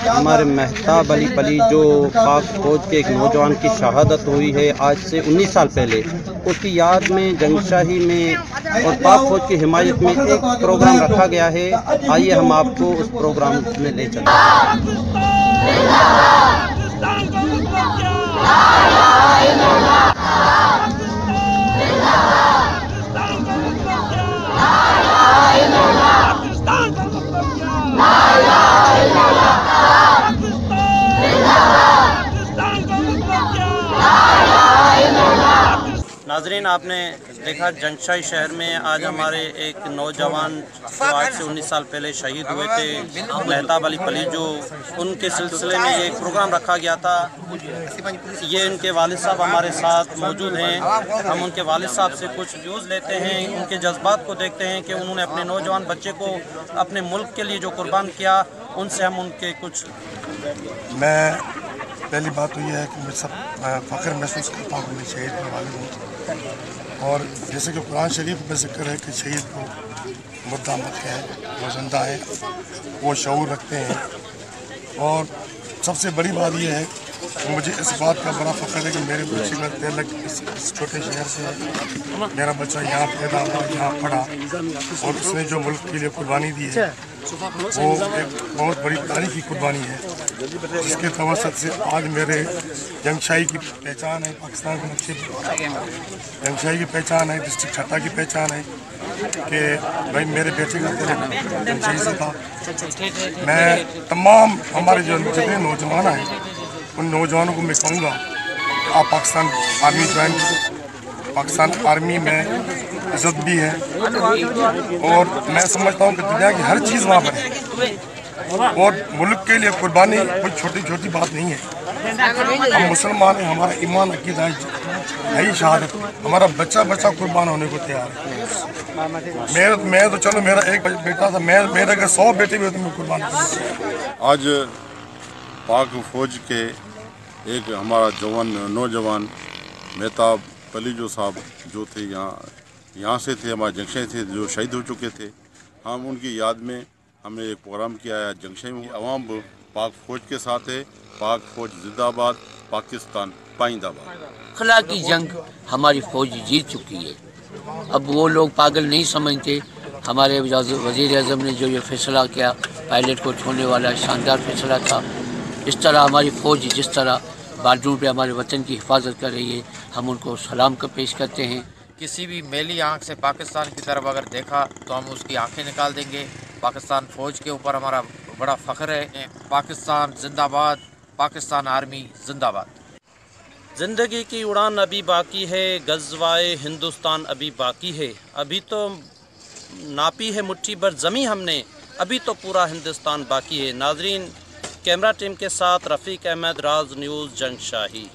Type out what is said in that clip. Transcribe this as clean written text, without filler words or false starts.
ہمارے مہتاب علی پلی جو پاک فوج کے ایک نوجوان کی شہادت ہوئی ہے آج سے 19 سال پہلے، اس کی یاد میں جنگ شاہی میں اور پاک فوج کی حمایت میں ایک پروگرام رکھا گیا ہے۔ آئیے ہم آپ کو اس پروگرام میں لے چلیں۔ ناظرین، آپ نے دیکھا جنگشاہی شہر میں آج ہمارے ایک نوجوان جو آج سے 19 سال پہلے شہید ہوئے تھے، مہتاب علی پلی، جو ان کے سلسلے میں یہ ایک پروگرام رکھا گیا تھا۔ یہ ان کے والد صاحب ہمارے ساتھ موجود ہیں۔ ہم ان کے والد صاحب سے کچھ ویوز لیتے ہیں، ان کے جذبات کو دیکھتے ہیں کہ انہوں نے اپنے نوجوان بچے کو اپنے ملک کے لیے جو قربان کیا، ان سے ہم ان کے کچھ میں پہلی بات تو یہ ہے کہ میں فخر محسوس کرتا ہوں کہ میں شہید کے والد ہوں، اور جیسے کہ قرآن شریف میں ذکر ہے کہ شہید کو مردہ مت ہے، وہ زندہ ہے، وہ شعور رکھتے ہیں۔ اور سب سے بڑی بات یہ ہے کہ مجھے اس بات کا بڑا فخر ہے کہ میرے بچے کا تعلق اس چھوٹے شہر سے ہے۔ میرا بچہ یہاں پیدا ہوا، یہاں پڑھا، اور اس نے جو ملک کے لیے قربانی دی ہے وہ ایک بہت بڑی تاریخی قربانی ہے، جس کے توسط سے آج میرے جنگشاہی کی پہچان ہے، پاکستان کے نقشے پر جنگشاہی کی پہچان ہے، ڈسٹرکٹ ٹھٹہ کی پہچان ہے کہ بھائی میرے بیٹے کا تعلق جنگشاہی سے تھا۔ میں تمام ہمارے جو جتنے نوجوان ہیں ان نوجوانوں کو میں کہوں گا کہ آپ پاکستان آرمی جوائن کریں۔ پاکستان آرمی میں عزت بھی ہے، اور میں سمجھتا ہوں کہ دنیا کی ہر چیز وہاں پر ہے، اور ملک کے لیے قربانی کوئی چھوٹی چھوٹی بات نہیں ہے۔ ہم مسلمان ہیں، ہمارا ایمان عقیدہ ہے ہی شہادت، ہمارا بچہ قربان ہونے کو تیار ہے۔ میں تو چلو میرا ایک بیٹا تھا، میرے اگر 100 بیٹے بھی ہوتے میں قربان کرتا۔ آج پاک فوج کے ایک ہمارا نوجوان مہتاب پلی جو صاحب جو تھے، یہاں سے تھے، ہمارے جنگشاہی سے جو شہید ہو چکے تھے، ہم ان کی یاد میں ہم نے ایک پروگرام کیا ہے۔ جنگشاہی میں عوام پاک فوج کے ساتھ ہے۔ پاک فوج زندہ آباد، پاکستان پائندہ آباد۔ خلا کی جنگ ہماری فوج جیت چکی ہے۔ اب وہ لوگ پاگل نہیں سمجھتے۔ ہمارے وزیر اعظم نے جو یہ فیصلہ کیا، پائلٹ کو چھوڑنے والا شاندار فیصلہ تھا۔ اس طرح ہماری فوج جس طرح بارڈروں پہ ہمارے وطن کی حفاظت کر رہی ہے، ہم ان کو سلام کا پیش کرتے ہیں۔ کسی بھی میلی آنکھ سے پاکستان کی طرف اگر دیکھا تو ہم اس کی آنکھیں نکال دیں گے۔ پاکستان فوج کے اوپر ہمارا بڑا فخر ہے۔ پاکستان زندہ باد، پاکستان آرمی زندہ باد۔ زندگی کی اڑان ابھی باقی ہے، غزوائے ہندوستان ابھی باقی ہے۔ ابھی تو ناپی ہے مٹھی بھر زمیں ہم نے، ابھی تو پورا ہندوستان باقی ہے۔ ناظرین، کیمرہ ٹیم کے ساتھ رفیق احمد، راز نیوز، جنگ شاہی۔